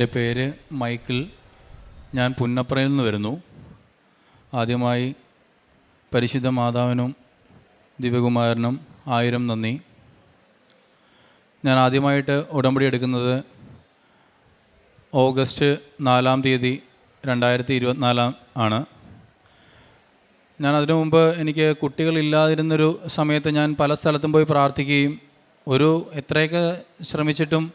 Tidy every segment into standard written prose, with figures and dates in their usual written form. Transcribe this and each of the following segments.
എൻ്റെ പേര് മൈക്കിൾ. ഞാൻ പുന്നപ്രയിൽ നിന്ന് വരുന്നു. ആദ്യമായി പരിശുദ്ധ മാതാവിനും ദിവ്യകുമാരനും 1000 നന്ദി. ഞാൻ ആദ്യമായിട്ട് ഉടമ്പടി എടുക്കുന്നത് ഓഗസ്റ്റ് 4-ാം തീയതി 2024 ആണ്. ഞാൻ അതിനു മുമ്പ് എനിക്ക് കുട്ടികളില്ലാതിരുന്നൊരു സമയത്ത് ഞാൻ പല സ്ഥലത്തും പോയി പ്രാർത്ഥിക്കുകയും എത്രയൊക്കെ ശ്രമിച്ചിട്ടും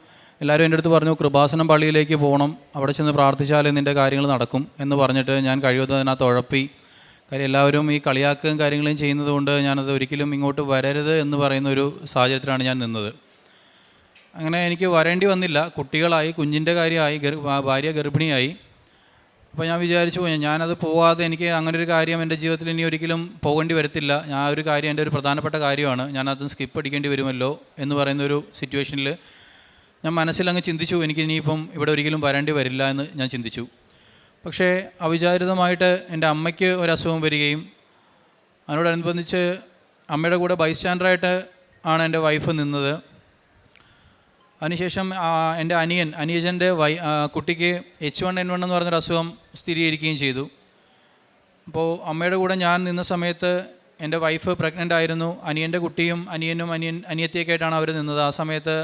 എല്ലാവരും എൻ്റെ അടുത്ത് പറഞ്ഞു, കൃപാസനം പള്ളിയിലേക്ക് പോകണം, അവിടെ ചെന്ന് പ്രാർത്ഥിച്ചാലേ നിൻ്റെ കാര്യങ്ങൾ നടക്കും എന്ന് പറഞ്ഞിട്ട് ഞാൻ കഴിയുന്നത് അതിനകത്ത് ഉഴപ്പി. കാര്യം എല്ലാവരും ഈ കളിയാക്കുകയും കാര്യങ്ങളും ചെയ്യുന്നത് കൊണ്ട് ഞാനത് ഒരിക്കലും ഇങ്ങോട്ട് വരരുത് എന്ന് പറയുന്നൊരു സാഹചര്യത്തിലാണ് ഞാൻ നിന്നത്. അങ്ങനെ എനിക്ക് വരേണ്ടി വന്നില്ല. കുട്ടികളായി, കുഞ്ഞിൻ്റെ കാര്യമായി, ഭാര്യ ഗർഭിണിയായി. അപ്പോൾ ഞാൻ വിചാരിച്ചു, ഞാനത് പോകാതെ എനിക്ക് അങ്ങനെ ഒരു കാര്യം എൻ്റെ ജീവിതത്തിൽ ഇനി ഒരിക്കലും പോകേണ്ടി വരത്തില്ല. ഞാൻ ഒരു കാര്യം എൻ്റെ ഒരു പ്രധാനപ്പെട്ട കാര്യമാണ്, ഞാനത് സ്കിപ്പ് അടിക്കേണ്ടി വരുമല്ലോ എന്ന് പറയുന്നൊരു സിറ്റുവേഷനിൽ ഞാൻ മനസ്സിലങ്ങ് ചിന്തിച്ചു, എനിക്ക് ഇനിയിപ്പം ഇവിടെ ഒരിക്കലും വരേണ്ടി വരില്ല എന്ന് ഞാൻ ചിന്തിച്ചു. പക്ഷേ അവിചാരിതമായിട്ട് എൻ്റെ അമ്മയ്ക്ക് ഒരു അസുഖം വരികയും അതിനോടനുബന്ധിച്ച് അമ്മയുടെ കൂടെ ബൈസ്റ്റാൻഡറായിട്ട് ആണ് എൻ്റെ വൈഫ് നിന്നത്. അതിനുശേഷം എൻ്റെ അനുജൻ്റെ കുട്ടിക്ക് H1N1 എന്ന് പറഞ്ഞൊരു അസുഖം സ്ഥിരീകരിക്കുകയും ചെയ്തു. അപ്പോൾ അമ്മയുടെ കൂടെ ഞാൻ നിന്ന സമയത്ത് എൻ്റെ വൈഫ് പ്രഗ്നൻ്റ് ആയിരുന്നു. അനിയൻ്റെ കുട്ടിയും അനിയത്തിയൊക്കെ ആയിട്ടാണ് അവർ നിന്നത്. ആ സമയത്ത്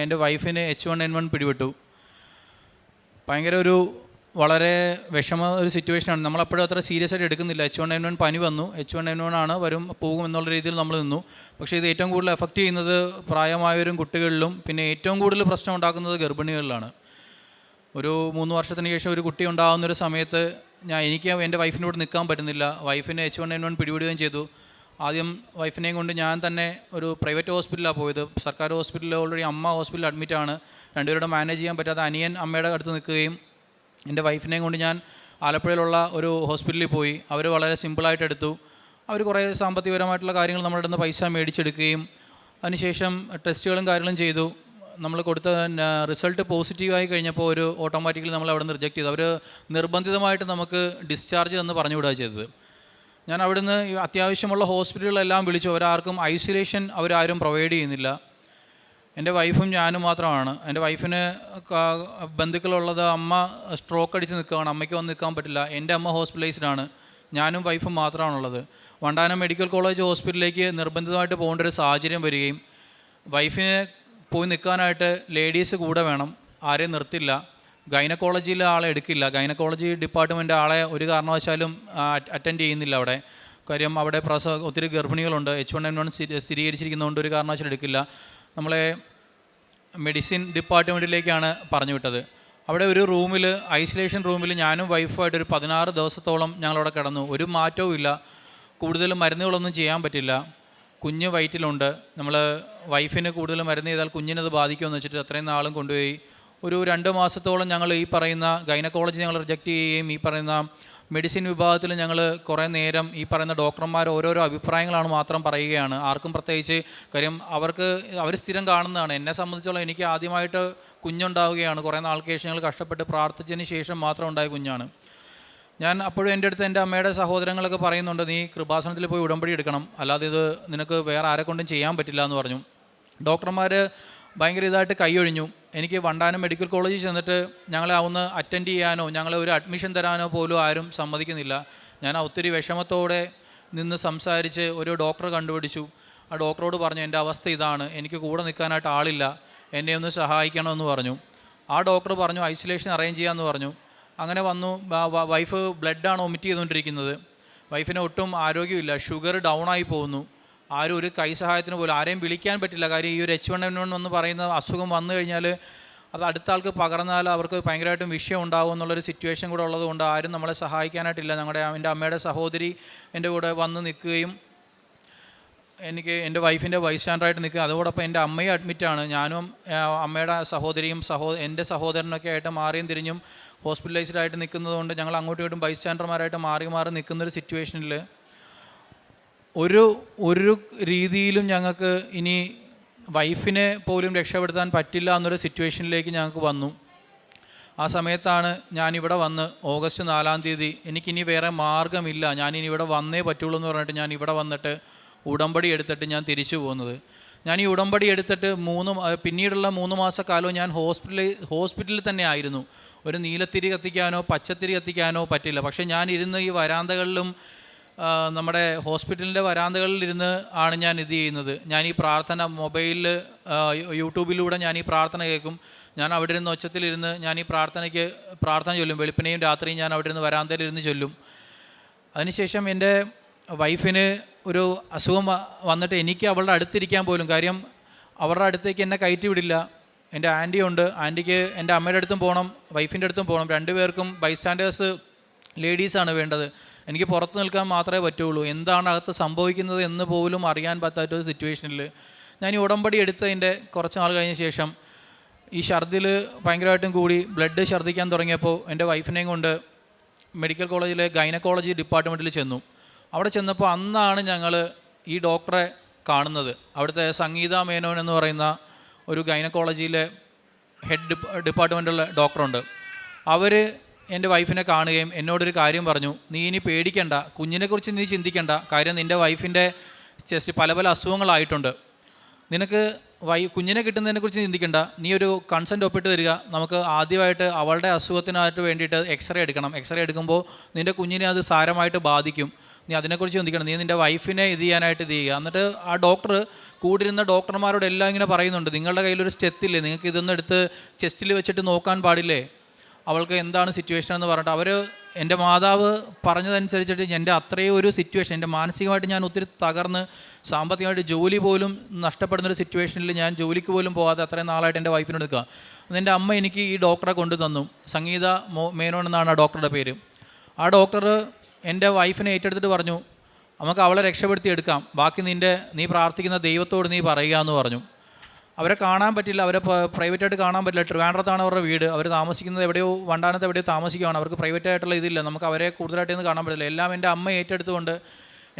എൻ്റെ വൈഫിന് H1N1 പിടിപെട്ടു. ഭയങ്കര വളരെ ഒരു സിറ്റുവേഷനാണ്. നമ്മളപ്പോഴും അത്ര സീരിയസ് ആയിട്ട് എടുക്കുന്നില്ല. H1N1 പനി വന്നു, H1N1 ആണ്, പോകും എന്നുള്ള രീതിയിൽ നമ്മൾ നിന്നു. പക്ഷേ ഇത് ഏറ്റവും കൂടുതൽ എഫക്റ്റ് ചെയ്യുന്നത് പ്രായമായവരും കുട്ടികളിലും, പിന്നെ ഏറ്റവും കൂടുതൽ പ്രശ്നം ഉണ്ടാക്കുന്നത് ഗർഭിണികളിലാണ്. ഒരു 3 വർഷത്തിന് ശേഷം ഒരു കുട്ടി ഉണ്ടാകുന്നൊരു സമയത്ത് എനിക്ക് എൻ്റെ വൈഫിനോട് നിൽക്കാൻ പറ്റുന്നില്ല. വൈഫിന് H1N1 പിടിപെടുകയും ചെയ്തു. ആദ്യം വൈഫിനെയും കൊണ്ട് ഞാൻ തന്നെ ഒരു പ്രൈവറ്റ് ഹോസ്പിറ്റലിലാണ് പോയത്. സർക്കാർ ഹോസ്പിറ്റലിൽ ഓൾറെഡി അമ്മ ഹോസ്പിറ്റലിൽ അഡ്മിറ്റാണ്. രണ്ടുപേരുടെ മാനേജ് ചെയ്യാൻ പറ്റാത്ത അനിയൻ അമ്മയുടെ അടുത്ത് നിൽക്കുകയും എൻ്റെ വൈഫിനെയും കൊണ്ട് ഞാൻ ആലപ്പുഴയിലുള്ള ഒരു ഹോസ്പിറ്റലിൽ പോയി. അവർ വളരെ സിമ്പിളായിട്ട് എടുത്തു. അവർ കുറേ സാമ്പത്തികപരമായിട്ടുള്ള കാര്യങ്ങൾ നമ്മുടെ അടുത്ത് പൈസ മേടിച്ചെടുക്കുകയും അതിനുശേഷം ടെസ്റ്റുകളും കാര്യങ്ങളും ചെയ്തു. നമ്മൾ കൊടുത്ത റിസൾട്ട് പോസിറ്റീവായി കഴിഞ്ഞപ്പോൾ ഓട്ടോമാറ്റിക്കലി നമ്മൾ അവിടെ നിന്ന് റിജക്റ്റ് ചെയ്തു. അവർ നിർബന്ധിതമായിട്ട് നമുക്ക് ഡിസ്ചാർജ് എന്ന് പറഞ്ഞു വിടുക ചെയ്തത്. ഞാൻ അവിടുന്ന് അത്യാവശ്യമുള്ള ഹോസ്പിറ്റലുകളെല്ലാം വിളിച്ചു. അവരാർക്കും ഐസൊലേഷൻ അവരാരും പ്രൊവൈഡ് ചെയ്യുന്നില്ല. എൻ്റെ വൈഫും ഞാനും മാത്രമാണ്. എൻ്റെ വൈഫിന് ബന്ധുക്കളുള്ളത്, അമ്മ സ്ട്രോക്ക് അടിച്ച് നിൽക്കുകയാണ്, അമ്മയ്ക്ക് വന്ന് നിൽക്കാൻ പറ്റില്ല. എൻ്റെ അമ്മ ഹോസ്പിറ്റലൈസ്ഡാണ്, ഞാനും വൈഫും മാത്രമാണുള്ളത്. വണ്ടാനം മെഡിക്കൽ കോളേജ് ഹോസ്പിറ്റലിലേക്ക് നിർബന്ധിതമായിട്ട് പോകേണ്ട ഒരു സാഹചര്യം വരികയും വൈഫിന് പോയി നിൽക്കാനായിട്ട് ലേഡീസ് കൂടെ വേണം, ആരെയും നിർത്തില്ല. ഗൈനക്കോളജിയിലെ ആളെ എടുക്കില്ല. ഗൈനക്കോളജി ഡിപ്പാർട്ട്മെൻറ്റ് ആളെ ഒരു കാരണവശാലും അറ്റൻഡ് ചെയ്യുന്നില്ല അവിടെ. കാര്യം അവിടെ ഒത്തിരി ഗർഭിണികളുണ്ട്. H1N1 സ്ഥിരീകരിച്ചിരിക്കുന്നതുകൊണ്ട് ഒരു കാരണവശാലും എടുക്കില്ല. നമ്മളെ മെഡിസിൻ ഡിപ്പാർട്ട്മെൻറ്റിലേക്കാണ് പറഞ്ഞു വിട്ടത്. അവിടെ ഒരു റൂമിൽ, ഐസൊലേഷൻ റൂമിൽ ഞാനും വൈഫുമായിട്ട് ഒരു 16 ദിവസത്തോളം ഞങ്ങളവിടെ കിടന്നു. ഒരു മാറ്റവും ഇല്ല. കൂടുതൽ മരുന്നുകളൊന്നും ചെയ്യാൻ പറ്റില്ല. കുഞ്ഞ് വയറ്റിലുണ്ട്. നമ്മൾ വൈഫിന് കൂടുതൽ മരുന്ന് ചെയ്താൽ കുഞ്ഞിനത് ബാധിക്കുമെന്ന് വെച്ചിട്ട് അത്രയും നാളും കൊണ്ടുപോയി. ഒരു 2 മാസത്തോളം ഞങ്ങൾ ഈ പറയുന്ന ഗൈനക്കോളജി ഞങ്ങൾ റിജക്റ്റ് ചെയ്യുകയും ഈ പറയുന്ന മെഡിസിൻ വിഭാഗത്തിൽ ഞങ്ങൾ കുറേ നേരം ഈ പറയുന്ന ഡോക്ടർമാർ ഓരോരോ അഭിപ്രായങ്ങളാണ് മാത്രം പറയുകയാണ്. ആർക്കും പ്രത്യേകിച്ച് കാര്യം അവർ സ്ഥിരം കാണുന്നതാണ്. എന്നെ സംബന്ധിച്ചോളം എനിക്ക് ആദ്യമായിട്ട് കുഞ്ഞുണ്ടാവുകയാണ്. കുറേ നാൾക്ക് ശേഷം ഞങ്ങൾ കഷ്ടപ്പെട്ട് പ്രാർത്ഥിച്ചതിന് ശേഷം മാത്രം ഉണ്ടായ കുഞ്ഞാണ്. ഞാൻ അപ്പോഴും എൻ്റെ അടുത്ത് എൻ്റെ അമ്മയുടെ സഹോദരങ്ങളൊക്കെ പറയുന്നുണ്ട്, നീ കൃപാസനത്തിൽ പോയി ഉടമ്പടി എടുക്കണം, അല്ലാതെ ഇത് നിനക്ക് വേറെ ആരെക്കൊണ്ടും ചെയ്യാൻ പറ്റില്ല എന്ന് പറഞ്ഞു. ഡോക്ടർമാർ ഭയങ്കര ഇതായിട്ട് കൈയൊഴിഞ്ഞു. എനിക്ക് വണ്ടാനം മെഡിക്കൽ കോളേജിൽ ചെന്നിട്ട് ഞങ്ങളെ ഒന്ന് അറ്റൻഡ് ചെയ്യാനോ ഞങ്ങളെ ഒരു അഡ്മിഷൻ തരാനോ പോലും ആരും സമ്മതിക്കുന്നില്ല. ഞാൻ ഒത്തിരി വിഷമത്തോടെ നിന്ന് സംസാരിച്ച് ഒരു ഡോക്ടറെ കണ്ടുപിടിച്ചു. ആ ഡോക്ടറോട് പറഞ്ഞു, എൻ്റെ അവസ്ഥ ഇതാണ്, എനിക്ക് കൂടെ നിൽക്കാനായിട്ട് ആളില്ല, എന്നെ ഒന്ന് സഹായിക്കണമെന്ന് പറഞ്ഞു. ആ ഡോക്ടർ പറഞ്ഞു ഐസൊലേഷൻ അറേഞ്ച് ചെയ്യാമെന്ന് പറഞ്ഞു. അങ്ങനെ വന്നു. വൈഫ് ബ്ലഡാണ് വൊമിറ്റ് ചെയ്തുകൊണ്ടിരിക്കുന്നത്. വൈഫിന് ഒട്ടും ആരോഗ്യമില്ല, ഷുഗർ ഡൗൺ ആയി പോകുന്നു. ആരും ഒരു കൈ സഹായത്തിന് പോലും ആരെയും വിളിക്കാൻ പറ്റില്ല. കാര്യം ഈ ഒരു H1N1 എന്ന് പറയുന്ന അസുഖം വന്നു കഴിഞ്ഞാൽ അത് അടുത്ത ആൾക്ക് പകർന്നാൽ അവർക്ക് ഭയങ്കരമായിട്ടും വിഷയം ഉണ്ടാവും എന്നുള്ളൊരു സിറ്റുവേഷൻ കൂടെ ഉള്ളതുകൊണ്ട് ആരും നമ്മളെ സഹായിക്കാനായിട്ടില്ല. എൻ്റെ അമ്മയുടെ സഹോദരി എൻ്റെ കൂടെ വന്ന് നിൽക്കുകയും എനിക്ക് എൻ്റെ വൈഫിൻ്റെ ബൈസ്റ്റാൻഡറായിട്ട് നിൽക്കുക. അതോടൊപ്പം എൻ്റെ അമ്മയും അഡ്മിറ്റാണ്. ഞാനും അമ്മയുടെ സഹോദരിയും എൻ്റെ സഹോദരനൊക്കെ ആയിട്ട് മാറിയും തിരിഞ്ഞും ഹോസ്പിറ്റലൈസ്ഡായിട്ട് നിൽക്കുന്നതുകൊണ്ട് ഞങ്ങൾ അങ്ങോട്ടും ഇങ്ങോട്ടും ബൈസ്റ്റാൻഡർമാരായിട്ട് മാറി നിൽക്കുന്നൊരു സിറ്റുവേഷനിൽ ഒരു രീതിയിലും ഞങ്ങൾക്ക് ഇനി വൈഫിനെ പോലും രക്ഷപ്പെടുത്താൻ പറ്റില്ല എന്നൊരു സിറ്റുവേഷനിലേക്ക് ഞങ്ങൾക്ക് വന്നു. ആ സമയത്താണ് ഞാനിവിടെ വന്ന് ഓഗസ്റ്റ് 4-ാം തീയതി എനിക്കിനി വേറെ മാർഗ്ഗമില്ല, ഞാനിനി ഇവിടെ വന്നേ പറ്റുള്ളൂ എന്ന് പറഞ്ഞിട്ട് ഞാൻ ഇവിടെ വന്നിട്ട് ഉടമ്പടി എടുത്തിട്ട് ഞാൻ തിരിച്ചു പോകുന്നത്. ഞാൻ ഈ ഉടമ്പടി എടുത്തിട്ട് പിന്നീടുള്ള 3 മാസക്കാലവും ഞാൻ ഹോസ്പിറ്റലിൽ തന്നെ ആയിരുന്നു. ഒരു നീലത്തിരി കത്തിക്കാനോ പച്ചത്തിരി കത്തിക്കാനോ പറ്റില്ല. പക്ഷേ ഞാൻ ഇരുന്ന് ഈ വരാന്തകളിലും നമ്മുടെ ഹോസ്പിറ്റലിൻ്റെ വരാന്തകളിലിരുന്ന് ആണ് ഞാൻ ഇത് ചെയ്യുന്നത്. ഞാൻ ഈ പ്രാർത്ഥന മൊബൈലിൽ യൂട്യൂബിലൂടെ ഞാൻ ഈ പ്രാർത്ഥന കേൾക്കും. ഞാൻ അവിടെ ഇരുന്ന് ഒച്ചത്തിലിരുന്ന് ഞാൻ ഈ പ്രാർത്ഥന ചൊല്ലും. വെളുപ്പിനെയും രാത്രിയും ഞാൻ അവിടെ ഇരുന്ന് വരാന്തയിലിരുന്ന് ചൊല്ലും. അതിനുശേഷം എൻ്റെ വൈഫിന് ഒരു അസുഖം വന്നിട്ട് എനിക്ക് അവളുടെ അടുത്തിരിക്കാൻ പോലും, കാര്യം അവരുടെ അടുത്തേക്ക് എന്നെ കയറ്റി വിടില്ല. എൻ്റെ ആൻറ്റി ഉണ്ട്, ആൻറ്റിക്ക് എൻ്റെ അമ്മയുടെ അടുത്തും പോകണം, വൈഫിൻ്റെ അടുത്തും പോകണം. രണ്ടുപേർക്കും ബൈസ്റ്റാൻഡേഴ്സ് ലേഡീസാണ് വേണ്ടത്. എനിക്ക് പുറത്ത് നിൽക്കാൻ മാത്രമേ പറ്റുള്ളൂ. എന്താണ് അകത്ത് സംഭവിക്കുന്നത് എന്ന് പോലും അറിയാൻ പറ്റാത്തൊരു സിറ്റുവേഷനിൽ ഞാൻ ഈ ഉടമ്പടി എടുത്തതിൻ്റെ കുറച്ച് നാൾ കഴിഞ്ഞ ശേഷം ഈ ഛർദിൽ ഭയങ്കരമായിട്ടും കൂടി ബ്ലഡ് ഛർദ്ദിക്കാൻ തുടങ്ങിയപ്പോൾ എൻ്റെ വൈഫിനെയും കൊണ്ട് മെഡിക്കൽ കോളേജിലെ ഗൈനക്കോളജി ഡിപ്പാർട്ട്മെൻറ്റിൽ ചെന്നു. അവിടെ ചെന്നപ്പോൾ അന്നാണ് ഞങ്ങൾ ഈ ഡോക്ടറെ കാണുന്നത്. അവിടുത്തെ സംഗീത മേനോൻ എന്ന് പറയുന്ന ഒരു ഗൈനക്കോളജിയിലെ ഹെഡ് ഡിപ്പാർട്ട്മെൻറ്റുള്ള ഡോക്ടറുണ്ട്. അവർ എൻ്റെ വൈഫിനെ കാണുകയും എന്നോടൊരു കാര്യം പറഞ്ഞു, നീ ഇനി പേടിക്കണ്ട, കുഞ്ഞിനെക്കുറിച്ച് നീ ചിന്തിക്കണ്ട, കാര്യം നിൻ്റെ വൈഫിൻ്റെ ജസ്റ്റ് പല പല അസുഖങ്ങളായിട്ടുണ്ട്, നിനക്ക് കുഞ്ഞിനെ കിട്ടുന്നതിനെക്കുറിച്ച് ചിന്തിക്കണ്ട, നീ ഒരു കൺസെൻറ്റ് ഒപ്പിട്ട് തരിക, നമുക്ക് ആദ്യമായിട്ട് അവളുടെ അസുഖത്തിനായിട്ട് വേണ്ടിയിട്ട് എക്സ്റേ എടുക്കണം, എക്സ്റേ എടുക്കുമ്പോൾ നിൻ്റെ കുഞ്ഞിനെ അത് സാരമായിട്ട് ബാധിക്കും, നീ അതിനെക്കുറിച്ച് ചിന്തിക്കണം, നീ നിൻ്റെ വൈഫിനെ ഇത് ചെയ്യാനായിട്ട് ഇത് ചെയ്യുക. എന്നിട്ട് ആ ഡോക്ടർ കൂടിരുന്ന ഡോക്ടർമാരോട് എല്ലാം ഇങ്ങനെ പറയുന്നുണ്ട്, നിങ്ങളുടെ കയ്യിലൊരു സ്റ്റെത്തില്ലേ, നിങ്ങൾക്ക് ഇതൊന്നും എടുത്ത് ചെസ്റ്റിൽ വെച്ചിട്ട് നോക്കാൻ പാടില്ലേ, അവൾക്ക് എന്താണ് സിറ്റുവേഷൻ എന്ന് പറഞ്ഞിട്ട് അവർ എൻ്റെ മാതാവ് പറഞ്ഞതനുസരിച്ചിട്ട് എൻ്റെ അത്രയും ഒരു സിറ്റുവേഷൻ, എൻ്റെ മാനസികമായിട്ട് ഞാൻ ഒത്തിരി തകർന്ന് സാമ്പത്തികമായിട്ട് ജോലി പോലും നഷ്ടപ്പെടുന്നൊരു സിറ്റുവേഷനിൽ ഞാൻ ജോലിക്ക് പോലും പോകാതെ അത്രയും നാളായിട്ട് എൻ്റെ വൈഫിനോട് നിൽക്കുക. എൻ്റെ അമ്മ എനിക്ക് ഈ ഡോക്ടറെ കൊണ്ടു തന്നു. സംഗീത മേനോൻ എന്നാണ് ആ ഡോക്ടറുടെ പേര്. ആ ഡോക്ടർ എൻ്റെ വൈഫിനെ ഏറ്റെടുത്തിട്ട് പറഞ്ഞു, നമുക്ക് അവളെ രക്ഷപ്പെടുത്തി എടുക്കാം, ബാക്കി നീ പ്രാർത്ഥിക്കുന്ന ദൈവത്തോട് നീ പറയുക എന്ന് പറഞ്ഞു. അവരെ കാണാൻ പറ്റില്ല, അവരെ പ്രൈവറ്റായിട്ട് കാണാൻ പറ്റില്ല. ട്രിവാൻഡ്രത്താണ് അവരുടെ വീട്. അവർ താമസിക്കുന്നത് എവിടെയോ വണ്ടാനത്ത് എവിടെയോ താമസിക്കുകയാണ്. അവർക്ക് പ്രൈവറ്റായിട്ടുള്ള ഇതില്ല, നമുക്ക് അവരെ കൂടുതലായിട്ടൊന്നും കാണാൻ പറ്റില്ല. എല്ലാം എൻ്റെ അമ്മ ഏറ്റെടുത്തുകൊണ്ട്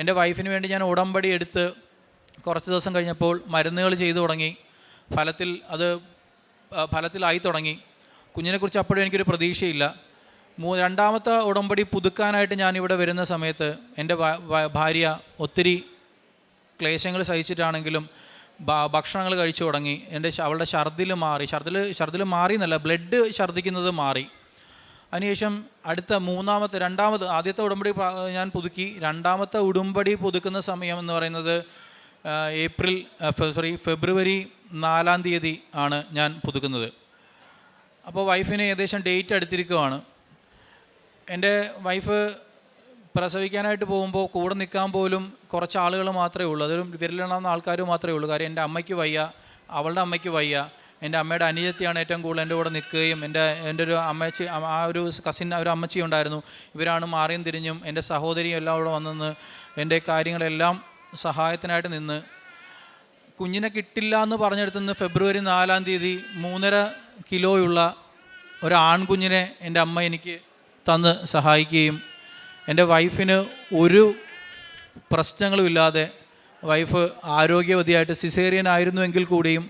എൻ്റെ വൈഫിന് വേണ്ടി ഞാൻ ഉടമ്പടി എടുത്ത് കുറച്ച് ദിവസം കഴിഞ്ഞപ്പോൾ മരുന്നുകൾ ചെയ്തു തുടങ്ങി. ഫലത്തിലായി തുടങ്ങി. കുഞ്ഞിനെക്കുറിച്ച് അപ്പോഴും എനിക്കൊരു പ്രതീക്ഷയില്ല. രണ്ടാമത്തെ ഉടമ്പടി പുതുക്കാനായിട്ട് ഞാനിവിടെ വരുന്ന സമയത്ത് എൻ്റെ ഭാര്യ ഒത്തിരി ക്ലേശങ്ങൾ സഹിച്ചിട്ടാണെങ്കിലും ഭക്ഷണങ്ങൾ കഴിച്ചു തുടങ്ങി. അവളുടെ ഛർദിൽ മാറി എന്നല്ല, ബ്ലഡ് ഛർദ്ദിക്കുന്നത് മാറി. അതിനുശേഷം ആദ്യത്തെ ഉടമ്പടി ഞാൻ പുതുക്കി. രണ്ടാമത്തെ ഉടമ്പടി പുതുക്കുന്ന സമയം എന്ന് പറയുന്നത് ഫെബ്രുവരി 4-ാം തീയതി ആണ് ഞാൻ പുതുക്കുന്നത്. അപ്പോൾ വൈഫിന് ഏകദേശം ഡേറ്റ് അടുത്തിരിക്കുകയാണ്. എൻ്റെ വൈഫ് പ്രസവിക്കാനായിട്ട് പോകുമ്പോൾ കൂടെ നിൽക്കാൻ പോലും കുറച്ച് ആളുകൾ മാത്രമേ ഉള്ളൂ. അതൊരു വിരലെണ്ണാവുന്ന ആൾക്കാർ മാത്രമേ ഉള്ളൂ. കാര്യം എൻ്റെ അമ്മയ്ക്ക് വയ്യ, അവളുടെ അമ്മയ്ക്ക് വയ്യ. എൻ്റെ അമ്മയുടെ അനുജത്തിയാണ് ഏറ്റവും കൂടുതൽ എൻ്റെ കൂടെ നിൽക്കുകയും എൻ്റെ ഒരു അമ്മച്ചി, ആ ഒരു കസിൻ, ഒരു അമ്മച്ചി ഉണ്ടായിരുന്നു. ഇവരാണ് മാറിയും തിരിഞ്ഞും എൻ്റെ സഹോദരിയും എല്ലാം കൂടെ വന്നെന്ന് എൻ്റെ കാര്യങ്ങളെല്ലാം സഹായത്തിനായിട്ട് നിന്ന്. കുഞ്ഞിനെ കിട്ടില്ല എന്ന് പറഞ്ഞെടുത്തുനിന്ന് ഫെബ്രുവരി 4-ാം തീയതി 3.5 കിലോയുള്ള ഒരു ആൺകുഞ്ഞിനെ എൻ്റെ അമ്മ എനിക്ക് തന്ന് സഹായിക്കുകയും എൻ്റെ വൈഫിന് ഒരു പ്രശ്നങ്ങളുമില്ലാതെ വൈഫ് ആരോഗ്യവതിയായിട്ട് സിസേറിയൻ ആയിരുന്നുവെങ്കിൽ കൂടിയും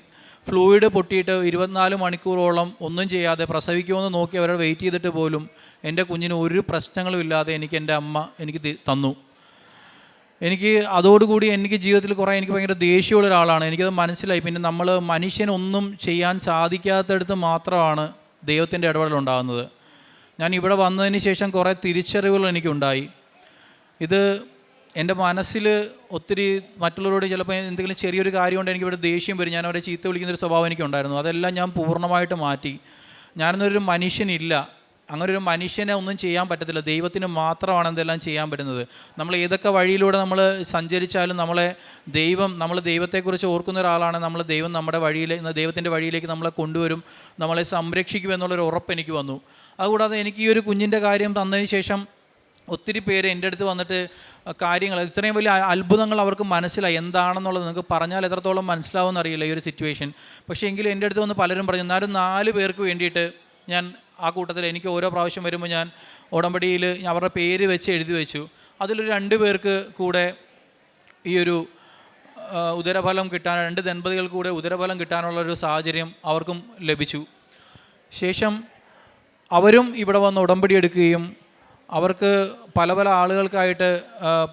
ഫ്ലൂയിഡ് പൊട്ടിയിട്ട് 24 മണിക്കൂറോളം ഒന്നും ചെയ്യാതെ പ്രസവിക്കുമെന്ന് നോക്കി അവരെ വെയിറ്റ് ചെയ്തിട്ട് പോലും എൻ്റെ കുഞ്ഞിന് ഒരു പ്രശ്നങ്ങളും ഇല്ലാതെ എൻ്റെ അമ്മ എനിക്ക് തന്നു. എനിക്ക് അതോടുകൂടി എനിക്ക് ജീവിതത്തിൽ എനിക്ക് ഭയങ്കര ദേഷ്യമുള്ള ഒരാളാണ്. എനിക്കത് മനസ്സിലായി. പിന്നെ നമ്മൾ മനുഷ്യനൊന്നും ചെയ്യാൻ സാധിക്കാത്തടത്ത് മാത്രമാണ് ദൈവത്തിൻ്റെ ഇടപെടലുണ്ടാകുന്നത്. ഞാൻ ഇവിടെ വന്നതിന് ശേഷം കുറേ തിരിച്ചറിവുകൾ എനിക്കുണ്ടായി. ഇത് എൻ്റെ മനസ്സിൽ ഒത്തിരി മറ്റുള്ളവരോട് ചിലപ്പോൾ എന്തെങ്കിലും ചെറിയൊരു കാര്യം കൊണ്ട് എനിക്കിവിടെ ദേഷ്യം വരും, ഞാൻ അവരെ ചീത്ത വിളിക്കുന്നൊരു സ്വഭാവം എനിക്കുണ്ടായിരുന്നു. അതെല്ലാം ഞാൻ പൂർണ്ണമായിട്ട് മാറ്റി. ഞാനെന്നൊരു മനുഷ്യനില്ല, അങ്ങനെ ഒരു മനുഷ്യനെ ഒന്നും ചെയ്യാൻ പറ്റത്തില്ല. ദൈവത്തിന് മാത്രമാണ് എന്തെല്ലാം ചെയ്യാൻ പറ്റുന്നത്. നമ്മൾ ഏതൊക്കെ വഴിയിലൂടെ നമ്മൾ സഞ്ചരിച്ചാലും നമ്മൾ ദൈവത്തെക്കുറിച്ച് ഓർക്കുന്ന ഒരാളാണ്. ദൈവം ദൈവത്തിൻ്റെ വഴിയിലേക്ക് നമ്മളെ കൊണ്ടുവരും, നമ്മളെ സംരക്ഷിക്കും എന്നുള്ളൊരു ഉറപ്പ് എനിക്ക് വന്നു. അതുകൂടാതെ എനിക്ക് ഈ ഒരു കുഞ്ഞിൻ്റെ കാര്യം തന്നതിന് ശേഷം ഒത്തിരി പേര് എൻ്റെ അടുത്ത് വന്നിട്ട് കാര്യങ്ങൾ, ഇത്രയും വലിയ അത്ഭുതങ്ങൾ അവർക്ക് മനസ്സിലായി. എന്താണെന്നുള്ളത് നിങ്ങൾക്ക് പറഞ്ഞാൽ എത്രത്തോളം മനസ്സിലാവുമെന്ന് അറിയില്ല ഈ ഒരു സിറ്റുവേഷൻ. പക്ഷേ എങ്കിലും എൻ്റെ അടുത്ത് വന്ന് പലരും പറഞ്ഞു. എന്നാലും 4 പേർക്ക് വേണ്ടിയിട്ട് ഞാൻ ആ കൂട്ടത്തിൽ എനിക്ക് ഓരോ പ്രാവശ്യം വരുമ്പോൾ ഞാൻ ഉടമ്പടിയിൽ അവരുടെ പേര് വെച്ച് എഴുതി വെച്ചു. അതിലൊരു 2 പേർക്ക് കൂടെ ഈ ഒരു ഉദരഫലം കിട്ടാൻ, 2 ദമ്പതികൾ കൂടെ ഉദരഫലം കിട്ടാനുള്ളൊരു സാഹചര്യം അവർക്കും ലഭിച്ചു. ശേഷം അവരും ഇവിടെ വന്ന് ഉടമ്പടി എടുക്കുകയും അവർക്ക് പല പല ആളുകൾക്കായിട്ട്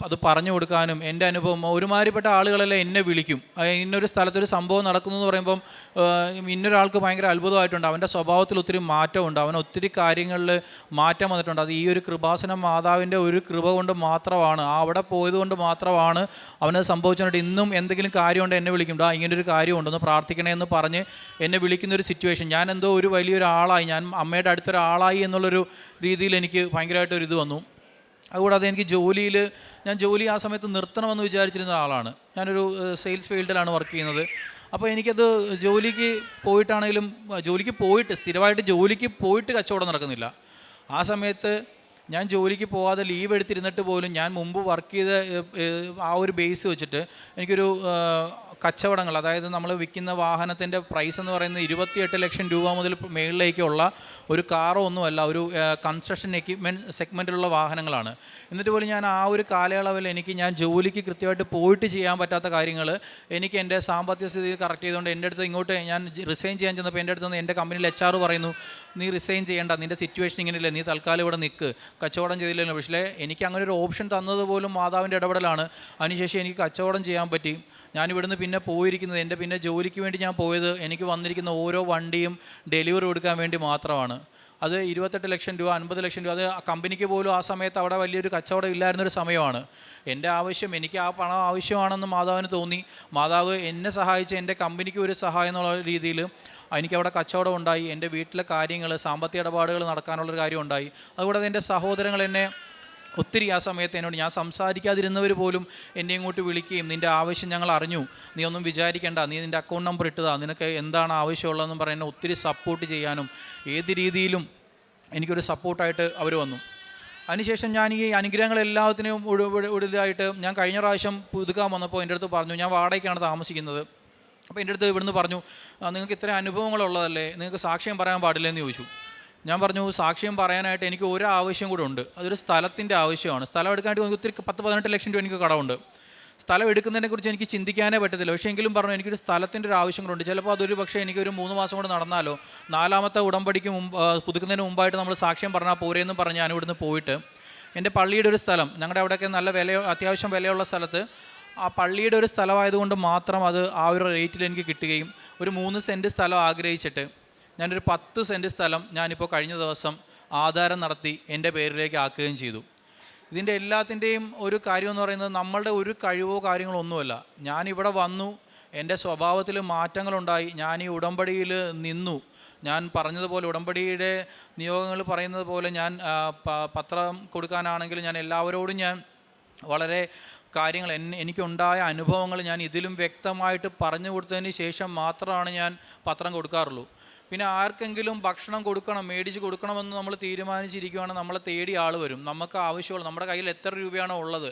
അത് പറഞ്ഞു കൊടുക്കാനും എൻ്റെ അനുഭവം ഒരുമാതിരിപ്പെട്ട ആളുകളെല്ലാം എന്നെ വിളിക്കും. ഇന്നൊരു സ്ഥലത്തൊരു സംഭവം നടക്കുന്നു എന്ന് പറയുമ്പം ഇന്നൊരാൾക്ക് ഭയങ്കര അത്ഭുതമായിട്ടുണ്ട്, അവൻ്റെ സ്വഭാവത്തിൽ ഒത്തിരി മാറ്റമുണ്ട്, അവൻ ഒത്തിരി കാര്യങ്ങളിൽ മാറ്റം വന്നിട്ടുണ്ട്. അത് ഈ ഒരു കൃപാസനം മാതാവിൻ്റെ ഒരു കൃപ കൊണ്ട് മാത്രമാണ്, അവിടെ പോയത് കൊണ്ട് മാത്രമാണ് അവനത് സംഭവിച്ചിട്ടുണ്ട്. ഇന്നും എന്തെങ്കിലും കാര്യമുണ്ട് എന്നെ വിളിക്കും, ഇങ്ങനൊരു കാര്യമുണ്ടെന്ന് പ്രാർത്ഥിക്കണേ എന്ന് പറഞ്ഞ് എന്നെ വിളിക്കുന്നൊരു സിറ്റുവേഷൻ. ഞാൻ എന്തോ ഒരു വലിയൊരാളായി, ഞാൻ അമ്മയുടെ അടുത്തൊരാളായി എന്നുള്ളൊരു രീതിയിൽ എനിക്ക് ഭയങ്കരമായിട്ടൊരിത് വന്നു. അതുകൂടാതെ എനിക്ക് ഞാൻ ജോലി ആ സമയത്ത് നിർത്തണമെന്ന് വിചാരിച്ചിരുന്ന ആളാണ്. ഞാനൊരു സെയിൽസ് ഫീൽഡിലാണ് വർക്ക് ചെയ്യുന്നത്. അപ്പോൾ എനിക്കത് സ്ഥിരമായിട്ട് ജോലിക്ക് പോയിട്ട് കച്ചവടം നടക്കുന്നില്ല. ആ സമയത്ത് ഞാൻ ജോലിക്ക് പോകാതെ ലീവ് എടുത്തിരുന്നിട്ട് പോലും ഞാൻ മുമ്പ് വർക്ക് ചെയ്ത ആ ഒരു ബേസ് വെച്ചിട്ട് എനിക്കൊരു കച്ചവടങ്ങൾ, അതായത് നമ്മൾ വിൽക്കുന്ന വാഹനത്തിൻ്റെ പ്രൈസ് എന്ന് പറയുന്നത് 28 ലക്ഷം രൂപ മുതൽ മേളിലേക്കുള്ള ഒരു കാറോ ഒന്നുമല്ല, ഒരു കൺസ്ട്രക്ഷൻ എക്യുപ്മെൻറ്റ് സെഗ്മെൻറ്റിലുള്ള വാഹനങ്ങളാണ്. എന്നിട്ട് പോലും ഞാൻ ആ ഒരു കാലയളവിൽ ഞാൻ ജോലിക്ക് കൃത്യമായിട്ട് പോയിട്ട് ചെയ്യാൻ പറ്റാത്ത കാര്യങ്ങൾ, എനിക്ക് എൻ്റെ സാമ്പത്തിക സ്ഥിതി കറക്റ്റ് ചെയ്തുകൊണ്ട് എൻ്റെ അടുത്ത് ഇങ്ങോട്ട് ഞാൻ റിസൈൻ ചെയ്യാൻ ചെന്നപ്പോൾ എൻ്റെ അടുത്ത് നിന്ന് എൻ്റെ കമ്പനിയിൽ HR പറയുന്നു, നീ റിസൈൻ ചെയ്യേണ്ട, നിൻ്റെ സിറ്റുവേഷൻ ഇങ്ങനെയില്ല, നീ തൽക്കാലം ഇവിടെ നിൽക്ക്, കച്ചവടം ചെയ്തില്ലല്ലോ. പക്ഷേ എനിക്ക് അങ്ങനെ ഒരു ഓപ്ഷൻ തന്നതുപോലും മാതാവിൻ്റെ ഇടപെടലാണ്. അതിനുശേഷം എനിക്ക് കച്ചവടം ചെയ്യാൻ പറ്റി. ഞാനിവിടുന്ന് പിന്നെ പോയിരിക്കുന്നത്, എൻ്റെ പിന്നെ ജോലിക്ക് വേണ്ടി ഞാൻ പോയത് എനിക്ക് വന്നിരിക്കുന്ന ഓരോ വണ്ടിയും ഡെലിവറി കൊടുക്കാൻ വേണ്ടി മാത്രമാണ്. അത് 28 ലക്ഷം രൂപ, 50 ലക്ഷം രൂപ. അത് കമ്പനിക്ക് പോലും ആ സമയത്ത് അവിടെ വലിയൊരു കച്ചവടം ഇല്ലായിരുന്നൊരു സമയമാണ്. എൻ്റെ ആവശ്യം, എനിക്ക് ആ പണം ആവശ്യമാണെന്ന് മാതാവിന് തോന്നി. മാതാവ് എന്നെ സഹായിച്ച് എൻ്റെ കമ്പനിക്ക് ഒരു സഹായം എന്നുള്ള രീതിയിൽ എനിക്കവിടെ കച്ചവടം ഉണ്ടായി. എൻ്റെ വീട്ടിലെ കാര്യങ്ങൾ, സാമ്പത്തിക ഇടപാടുകൾ നടക്കാനുള്ളൊരു കാര്യം ഉണ്ടായി. അതുകൂടാതെ എൻ്റെ സഹോദരങ്ങൾ എന്നെ ഒത്തിരി ആ സമയത്ത് എന്നോട്, ഞാൻ സംസാരിക്കാതിരുന്നവർ പോലും എന്നെ ഇങ്ങോട്ട് വിളിക്കുകയും, നിൻ്റെ ആവശ്യം ഞങ്ങൾ അറിഞ്ഞു, നീ ഒന്നും വിചാരിക്കേണ്ട, നീ നിൻ്റെ അക്കൗണ്ട് നമ്പർ ഇട്ടതാ, നിനക്ക് എന്താണ് ആവശ്യമുള്ളതെന്നും പറഞ്ഞ് എന്നെ ഒത്തിരി സപ്പോർട്ട് ചെയ്യാനും ഏത് രീതിയിലും എനിക്കൊരു സപ്പോർട്ടായിട്ട് അവർ വന്നു. അതിനുശേഷം ഞാൻ ഈ അനുഗ്രഹങ്ങളെല്ലാത്തിനും ഒടുതായിട്ട് ഞാൻ കഴിഞ്ഞ പ്രാവശ്യം പുതുക്കാൻ വന്നപ്പോൾ എൻ്റെ അടുത്ത് പറഞ്ഞു, ഞാൻ വാടകയ്ക്കാണ് താമസിക്കുന്നത്. അപ്പോൾ എൻ്റെ അടുത്ത് ഇവിടുന്ന് പറഞ്ഞു, നിങ്ങൾക്ക് ഇത്രയും അനുഭവങ്ങളുള്ളതല്ലേ, നിങ്ങൾക്ക് സാക്ഷ്യം പറയാൻ പാടില്ലെന്ന് ചോദിച്ചു. ഞാൻ പറഞ്ഞു, സാക്ഷ്യം പറയാനായിട്ട് എനിക്ക് ഒരു ആവശ്യം കൂടെ ഉണ്ട്, അതൊരു സ്ഥലത്തിൻ്റെ ആവശ്യമാണ്. സ്ഥലം എടുക്കാനായിട്ട് എനിക്ക് ഒത്തിരി 10-18 ലക്ഷം രൂപ എനിക്ക് കടമുണ്ട്. സ്ഥലം എടുക്കുന്നതിനെക്കുറിച്ച് എനിക്ക് ചിന്തിക്കാനേ പറ്റത്തില്ല. പക്ഷേ എങ്കിലും പറഞ്ഞു, എനിക്കൊരു സ്ഥലത്തിൻ്റെ ഒരു ആവശ്യം കൂടെ ഉണ്ട്. ചിലപ്പോൾ അതൊരു പക്ഷേ എനിക്കൊരു 3 മാസം കൊണ്ട് നടന്നാലോ, 4ാമത്തെ ഉടമ്പടിക്ക് പുതുക്കുന്നതിന് മുമ്പായിട്ട് നമ്മൾ സാക്ഷ്യം പറഞ്ഞാൽ പോരെയെന്നും പറഞ്ഞ് ഞാൻ ഇവിടുന്ന് പോയിട്ട് എൻ്റെ പള്ളിയുടെ ഒരു സ്ഥലം, ഞങ്ങളുടെ അവിടെയൊക്കെ നല്ല അത്യാവശ്യം വിലയുള്ള സ്ഥലത്ത്, ആ പള്ളിയുടെ ഒരു സ്ഥലമായതുകൊണ്ട് മാത്രം അത് ആ ഒരു റേറ്റിൽ എനിക്ക് കിട്ടുകയും, ഒരു 3 സെൻറ്റ് സ്ഥലം ആഗ്രഹിച്ചിട്ട് ഞാനൊരു 10 സെൻറ്റ് സ്ഥലം ഞാനിപ്പോൾ കഴിഞ്ഞ ദിവസം ആധാരം നടത്തി എൻ്റെ പേരിലേക്ക് ആക്കുകയും ചെയ്തു. ഇതിൻ്റെ എല്ലാത്തിൻ്റെയും ഒരു കാര്യമെന്ന് പറയുന്നത് നമ്മളുടെ ഒരു കഴിവോ കാര്യങ്ങളോ ഒന്നുമല്ല. ഞാനിവിടെ വന്നു, എൻ്റെ സ്വഭാവത്തിൽ മാറ്റങ്ങളുണ്ടായി, ഞാൻ ഈ ഉടമ്പടിയിൽ നിന്നു. ഞാൻ പറഞ്ഞതുപോലെ ഉടമ്പടിയുടെ നിയോഗങ്ങൾ പറയുന്നത് പോലെ ഞാൻ പത്രം കൊടുക്കാനാണെങ്കിലും ഞാൻ എല്ലാവരോടും ഞാൻ വളരെ കാര്യങ്ങൾ എനിക്കുണ്ടായ അനുഭവങ്ങൾ ഞാൻ ഇതിലും വ്യക്തമായിട്ട് പറഞ്ഞു കൊടുത്തതിന് ശേഷം മാത്രമാണ് ഞാൻ പത്രം കൊടുക്കാറുള്ളൂ. പിന്നെ ആർക്കെങ്കിലും ഭക്ഷണം മേടിച്ച് കൊടുക്കണമെന്ന് നമ്മൾ തീരുമാനിച്ചിരിക്കുകയാണെങ്കിൽ നമ്മളെ തേടി ആൾ വരും. നമുക്ക് ആവശ്യമുള്ള, നമ്മുടെ കയ്യിൽ എത്ര രൂപയാണോ ഉള്ളത്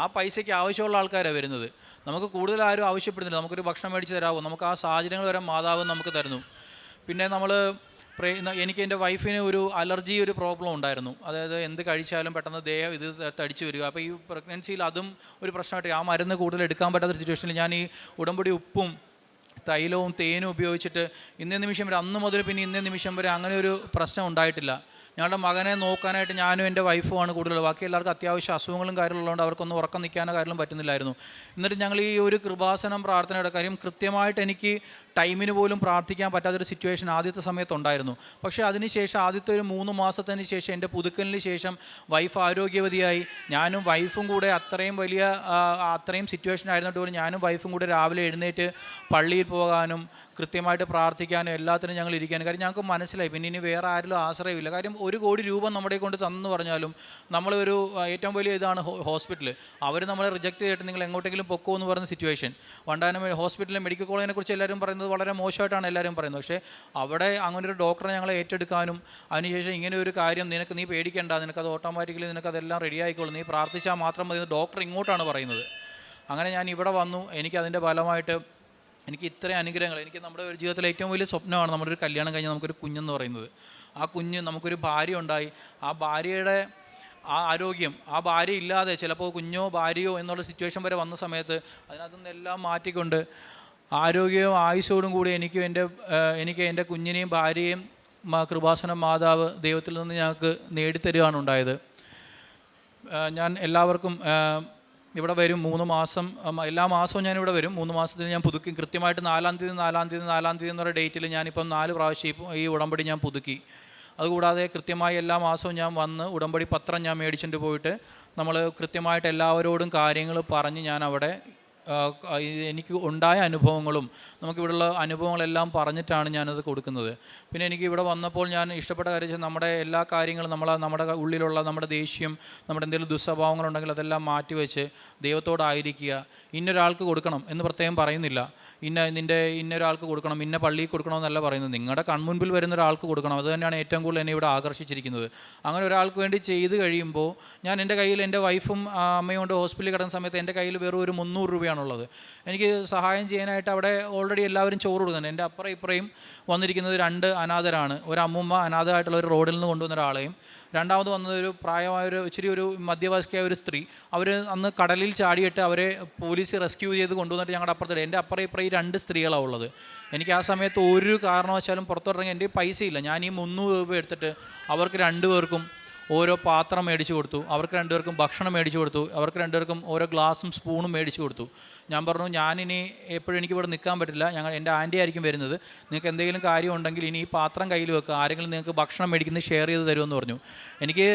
ആ പൈസയ്ക്ക് ആവശ്യമുള്ള ആൾക്കാരാണ് വരുന്നത്. നമുക്ക് കൂടുതൽ ആരും ആവശ്യപ്പെടുന്നില്ല, നമുക്കൊരു ഭക്ഷണം മേടിച്ച് തരാമോ, നമുക്ക് ആ സാഹചര്യങ്ങൾ വരെ മാതാവ് നമുക്ക് തരുന്നു. പിന്നെ എനിക്ക് എൻ്റെ വൈഫിന് ഒരു ഒരു പ്രോബ്ലം ഉണ്ടായിരുന്നു. അതായത് എന്ത് കഴിച്ചാലും പെട്ടെന്ന് ദേഹം ഇത് തടിച്ച് വരിക. അപ്പോൾ ഈ പ്രഗ്നൻസിയിൽ അതും ഒരു പ്രശ്നമായിട്ട് ആ മരുന്ന് കൂടുതൽ എടുക്കാൻ പറ്റാത്ത സിറ്റുവേഷനിൽ ഞാൻ ഈ ഉടമ്പടി ഉപ്പും തൈലവും തേനും ഉപയോഗിച്ചിട്ട് ഇന്നേ നിമിഷം വരെ, അന്ന് മുതൽ പിന്നെ ഇന്നേ നിമിഷം വരെ അങ്ങനെ ഒരു പ്രശ്നം ഉണ്ടായിട്ടില്ല. ഞങ്ങളുടെ മകനെ നോക്കാനായിട്ട് ഞാനും എൻ്റെ വൈഫുമാണ് കൂടുതൽ. ബാക്കി എല്ലാവർക്കും അത്യാവശ്യം അസുഖങ്ങളും കാര്യങ്ങളുള്ളതുകൊണ്ട് അവർക്കൊന്നും ഉറക്കം നിൽക്കാനോ കാര്യങ്ങളും പറ്റുന്നില്ലായിരുന്നു. എന്നിട്ട് ഞങ്ങൾ ഈ ഒരു കൃപാസനം പ്രാർത്ഥനയുടെ കാര്യം കൃത്യമായിട്ട് എനിക്ക് ടൈമിന് പോലും പ്രാർത്ഥിക്കാൻ പറ്റാത്തൊരു സിറ്റുവേഷൻ ആദ്യത്തെ സമയത്തുണ്ടായിരുന്നു. പക്ഷേ അതിനുശേഷം ആദ്യത്തെ ഒരു 3 മാസത്തിന് ശേഷം എൻ്റെ പുതുക്കലിന് ശേഷം വൈഫ് ആരോഗ്യവതിയായി. ഞാനും വൈഫും കൂടെ അത്രയും സിറ്റുവേഷൻ ആയിരുന്നിട്ട് പോലും ഞാനും വൈഫും കൂടെ രാവിലെ എഴുന്നേറ്റ് പള്ളിയിൽ പോകാനും കൃത്യമായിട്ട് പ്രാർത്ഥിക്കാനും എല്ലാത്തിനും ഞങ്ങൾ ഇരിക്കാനും. കാര്യം ഞങ്ങൾക്ക് മനസ്സിലായി പിന്നെ ഇനി വേറെ ആരിലും ആശ്രയമില്ല. കാര്യം 1 കോടി രൂപ നമ്മുടെ കൊണ്ട് തന്നു പറഞ്ഞാലും നമ്മളൊരു ഏറ്റവും വലിയ ഇതാണ് ഹോസ്പിറ്റൽ. അവർ നമ്മളെ റിജക്റ്റ് ചെയ്തിട്ട് നിങ്ങൾ എങ്ങോട്ടെങ്കിലും പൊക്കോ എന്ന് പറയുന്ന സിറ്റുവേഷൻ. വണ്ടാനം ഹോസ്പിറ്റലിലെ മെഡിക്കൽ കോളേജിനെ കുറിച്ച് എല്ലാവരും പറയുന്നത് വളരെ മോശമായിട്ടാണ് എല്ലാവരും പറയുന്നത്. പക്ഷേ അവിടെ അങ്ങനെ ഒരു ഡോക്ടറെ ഞങ്ങളെ ഏറ്റെടുക്കാനും അതിനുശേഷം ഇങ്ങനെ ഒരു കാര്യം നീ പേടിക്കേണ്ട, നിനക്കത് ഓട്ടോമാറ്റിക്കലി നിനക്കതെല്ലാം റെഡി ആയിക്കോളും, നീ പ്രാർത്ഥിച്ചാൽ മാത്രം മതി, ഡോക്ടർ ഇങ്ങോട്ടാണ് പറയുന്നത്. അങ്ങനെ ഞാൻ ഇവിടെ വന്നു. എനിക്കതിൻ്റെ ഫലമായിട്ട് എനിക്ക് ഇത്രയും അനുഗ്രഹങ്ങൾ, എനിക്ക് നമ്മുടെ ഒരു ജീവിതത്തിലെ ഏറ്റവും വലിയ സ്വപ്നമാണ് നമ്മുടെ ഒരു കല്യാണം കഴിഞ്ഞാൽ നമുക്കൊരു കുഞ്ഞെന്ന് പറയുന്നത്. ആ കുഞ്ഞ്, നമുക്കൊരു ഭാര്യ ഉണ്ടായി, ആ ഭാര്യയുടെ ആ ആരോഗ്യം, ആ ഭാര്യ ഇല്ലാതെ ചിലപ്പോൾ കുഞ്ഞോ ഭാര്യയോ എന്നുള്ള സിറ്റുവേഷൻ വരെ വന്ന സമയത്ത് അതിനകത്തു നിന്നെല്ലാം മാറ്റിക്കൊണ്ട് ആരോഗ്യവും ആയുസ്സോടും കൂടി എനിക്ക് എൻ്റെ കുഞ്ഞിനെയും ഭാര്യയെയും കൃപാസനം മാതാവ് ദൈവത്തിൽ നിന്ന് ഞങ്ങൾക്ക് നേടിത്തരുകയാണ് ഉണ്ടായത്. ഞാൻ എല്ലാവർക്കും ഇവിടെ വരും 3 മാസം, എല്ലാ മാസവും ഞാനിവിടെ വരും. 3 മാസത്തിൽ ഞാൻ പുതുക്കി കൃത്യമായിട്ട് 4-ാം തീയതി എന്നുള്ള ഡേറ്റിൽ ഞാനിപ്പം 4 പ്രാവശ്യം ഈ ഉടമ്പടി ഞാൻ പുതുക്കി. അതുകൂടാതെ കൃത്യമായി എല്ലാ മാസവും ഞാൻ വന്ന് ഉടമ്പടി പത്രം ഞാൻ മേടിച്ചിട്ട് പോയിട്ട് നമ്മൾ കൃത്യമായിട്ട് എല്ലാവരോടും കാര്യങ്ങൾ പറഞ്ഞ് ഞാൻ അവിടെ എനിക്ക് ഉണ്ടായ അനുഭവങ്ങളും നമുക്കിവിടെയുള്ള അനുഭവങ്ങളെല്ലാം പറഞ്ഞിട്ടാണ് ഞാനത് കൊടുക്കുന്നത്. പിന്നെ എനിക്ക് ഇവിടെ വന്നപ്പോൾ ഞാൻ ഇഷ്ടപ്പെട്ട കാര്യം നമ്മുടെ എല്ലാ കാര്യങ്ങളും നമ്മുടെ ഉള്ളിലുള്ള നമ്മുടെ ദേഷ്യം, നമ്മുടെ എന്തെങ്കിലും ദുസ്വഭാവങ്ങളുണ്ടെങ്കിൽ അതെല്ലാം മാറ്റിവെച്ച് ദൈവത്തോടായിരിക്കുക. ഇന്നൊരാൾക്ക് കൊടുക്കണം എന്ന് പ്രത്യേകം പറയുന്നില്ല. ഇന്നൊരാൾക്ക് കൊടുക്കണം, ഇന്ന പള്ളിയിൽ കൊടുക്കണമെന്നല്ല പറയുന്നത്. നിങ്ങളുടെ കൺമുൻപിൽ വരുന്ന ഒരാൾക്ക് കൊടുക്കണം. അത് തന്നെയാണ് ഏറ്റവും കൂടുതൽ എന്നെ ഇവിടെ ആകർഷിച്ചിരിക്കുന്നത്. അങ്ങനെ ഒരാൾക്ക് വേണ്ടി ചെയ്ത് കഴിയുമ്പോൾ ഞാൻ എൻ്റെ കയ്യിൽ, എൻ്റെ വൈഫും അമ്മയും കൊണ്ട് ഹോസ്പിറ്റലിൽ കിടന്ന സമയത്ത് എൻ്റെ കയ്യിൽ വെറും ഒരു 300 രൂപയാണുള്ളത്. എനിക്ക് സഹായം ചെയ്യാനായിട്ട് അവിടെ ഓൾറെഡി എല്ലാവരും ചോറ് കൊടുക്കുന്നുണ്ട്. എൻ്റെ അപ്പുറം ഇപ്പുറയും വന്നിരിക്കുന്നത് 2 അനാഥരാണ്. ഒരു അമ്മൂമ്മ അനാഥമായിട്ടുള്ള ഒരു റോഡിൽ നിന്ന് കൊണ്ടുവന്ന ഒരാളെയും, രണ്ടാമത് വന്നത് ഒരു പ്രായമായൊരു ഇച്ചിരി ഒരു മധ്യവയസ്കയായ ഒരു സ്ത്രീ. അവർ അന്ന് കടലിൽ ചാടിയിട്ട് അവരെ പോലീസ് റെസ്ക്യൂ ചെയ്ത് കൊണ്ടുവന്നിട്ട് ഞങ്ങളുടെ അപ്പുറത്തിടെ എൻ്റെ അപ്പുറം ഇപ്പുറം ഈ 2 സ്ത്രീകളാണ് ഉള്ളത്. എനിക്ക് ആ സമയത്ത് ഒരു കാരണവശാലും പുറത്തോട്ടിറങ്ങി എൻ്റെ പൈസ ഇല്ല. ഞാൻ ഈ 300 രൂപ എടുത്തിട്ട് അവർക്ക് 2 പേർക്കും ഓരോ പാത്രം മേടിച്ച് കൊടുത്തു, അവർക്ക് 2 പേർക്കും ഭക്ഷണം മേടിച്ച് കൊടുത്തു, അവർക്ക് 2 പേർക്കും ഓരോ ഗ്ലാസും സ്പൂണും മേടിച്ച് കൊടുത്തു. ഞാൻ പറഞ്ഞു, ഞാനിനി എപ്പോഴും എനിക്കിവിടെ നിൽക്കാൻ പറ്റില്ല, എൻ്റെ ആൻറ്റി ആയിരിക്കും വരുന്നത്, നിങ്ങൾക്ക് എന്തെങ്കിലും കാര്യം ഉണ്ടെങ്കിൽ ഇനി ഈ പാത്രം കയ്യിൽ വെക്കുക, ആരെങ്കിലും നിങ്ങൾക്ക് ഭക്ഷണം മേടിക്കുന്നത് ഷെയർ ചെയ്ത് തരുമെന്ന് പറഞ്ഞു. എനിക്ക്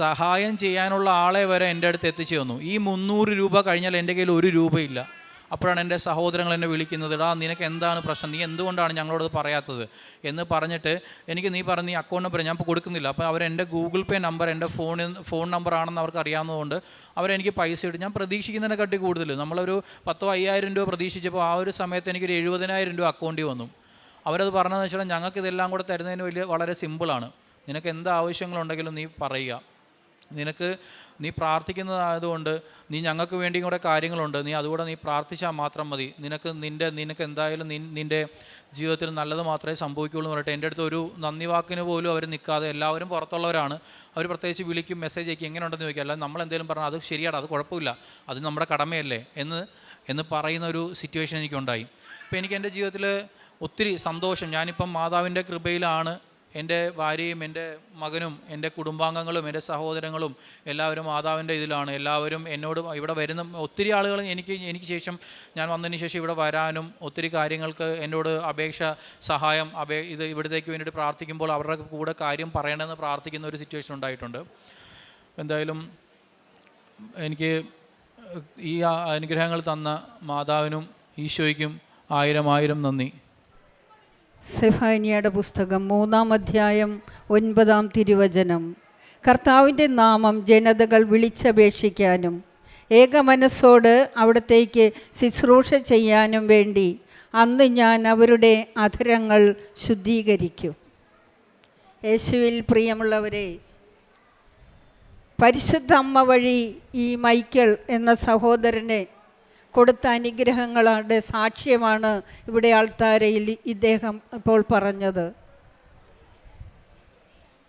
സഹായം ചെയ്യാനുള്ള ആളെ വരെ എൻ്റെ അടുത്ത് എത്തിച്ചു തന്നു. ഈ 300 രൂപ കഴിഞ്ഞാൽ എൻ്റെ കയ്യിൽ 1 രൂപയില്ല. അപ്പോഴാണ് എൻ്റെ സഹോദരങ്ങൾ എന്നെ വിളിക്കുന്നത്, എടാ നിനക്ക് എന്താണ് പ്രശ്നം, നീ എന്തുകൊണ്ടാണ് ഞങ്ങളോട് പറയാത്തത് എന്ന് പറഞ്ഞിട്ട് എനിക്ക് നീ പറഞ്ഞ അക്കൗണ്ട് നമ്പർ ഞാൻ ഇപ്പോൾ കൊടുക്കുന്നില്ല. അപ്പോൾ അവരെൻ്റെ ഗൂഗിൾ പേ നമ്പർ എൻ്റെ ഫോൺ നമ്പർ ആണെന്ന് അവർക്ക് അറിയാവുന്നതുകൊണ്ട് അവരെനിക്ക് പൈസ ഇട്ട്, ഞാൻ പ്രതീക്ഷിക്കുന്നതിനെക്കാട്ടി കൂടുതൽ നമ്മളൊരു 10,000-5,000 രൂപ പ്രതീക്ഷിച്ചപ്പോൾ ആ ഒരു സമയത്ത് എനിക്കൊരു 70,000 രൂപ അക്കൗണ്ടിൽ വന്നു. അവരത് പറഞ്ഞതെന്ന് വെച്ചാൽ ഞങ്ങൾക്ക് ഇതെല്ലാം കൂടെ തരുന്നതിന് വളരെ സിമ്പിളാണ്, നിനക്ക് എന്ത് ആവശ്യങ്ങളുണ്ടെങ്കിലും നീ പറയുക, നീ പ്രാർത്ഥിക്കുന്നതായതുകൊണ്ട് നീ ഞങ്ങൾക്ക് വേണ്ടിയും കൂടെ കാര്യങ്ങളുണ്ട്, നീ അതുകൂടെ നീ പ്രാർത്ഥിച്ചാൽ മാത്രം മതി, നിനക്ക് എന്തായാലും നിൻ്റെ ജീവിതത്തിൽ നല്ലത് മാത്രമേ സംഭവിക്കുകയുള്ളൂ എന്ന് പറഞ്ഞിട്ട് എൻ്റെ അടുത്ത് ഒരു നന്ദി വാക്കിന് പോലും അവർ നിൽക്കാതെ, എല്ലാവരും പുറത്തുള്ളവരാണ്, അവർ പ്രത്യേകിച്ച് വിളിക്കും, മെസ്സേജ് അയക്കും, എങ്ങനെ ഉണ്ടെന്ന് ചോദിക്കുക, അല്ലാതെ നമ്മളെന്തെങ്കിലും പറഞ്ഞാൽ അത് ശരിയാണ്, അത് കുഴപ്പമില്ല, അത് നമ്മുടെ കടമയല്ലേ എന്ന് പറയുന്ന ഒരു സിറ്റുവേഷൻ എനിക്കുണ്ടായി. അപ്പോൾ എനിക്ക് എൻ്റെ ജീവിതത്തിൽ ഒത്തിരി സന്തോഷം, ഞാനിപ്പം മാതാവിൻ്റെ കൃപയിലാണ്. എൻ്റെ ഭാര്യയും എൻ്റെ മകനും എൻ്റെ കുടുംബാംഗങ്ങളും എൻ്റെ സഹോദരങ്ങളും എല്ലാവരും മാതാവിൻ്റെ ഇതിലാണ്. എല്ലാവരും എന്നോട് ഇവിടെ വരുന്ന ഒത്തിരി ആളുകൾ എനിക്ക് ശേഷം, ഞാൻ വന്നതിന് ശേഷം ഇവിടെ വരാനും ഒത്തിരി കാര്യങ്ങൾക്ക് എന്നോട് സഹായം ഇവിടത്തേക്ക് വേണ്ടിയിട്ട് പ്രാർത്ഥിക്കുമ്പോൾ അവരുടെ കൂടെ കാര്യം പറയണമെന്ന് പ്രാർത്ഥിക്കുന്ന ഒരു സിറ്റുവേഷൻ ഉണ്ടായിട്ടുണ്ട്. എന്തായാലും എനിക്ക് ഈ അനുഗ്രഹങ്ങൾ തന്ന മാതാവിനും ഈശോയ്ക്കും 1000 നന്ദി. സെഫാനിയയുടെ പുസ്തകം 3-ാം അധ്യായം 9-ാം തിരുവചനം. കർത്താവിൻ്റെ നാമം ജനതകൾ വിളിച്ചപേക്ഷിക്കാനും ഏകമനസ്സോട് അവിടത്തേക്ക് ശുശ്രൂഷ ചെയ്യാനും വേണ്ടി അന്ന് ഞാൻ അവരുടെ അധരങ്ങൾ ശുദ്ധീകരിക്കും. യേശുവിൽ പ്രിയമുള്ളവരെ, പരിശുദ്ധ അമ്മ വഴി ഈ മൈക്കിൾ എന്ന സഹോദരനെ കൊടുത്ത അനുഗ്രഹങ്ങളുടെ സാക്ഷ്യമാണ് ഇവിടെ ആൾത്താരയിൽ ഇദ്ദേഹം ഇപ്പോൾ പറഞ്ഞത്.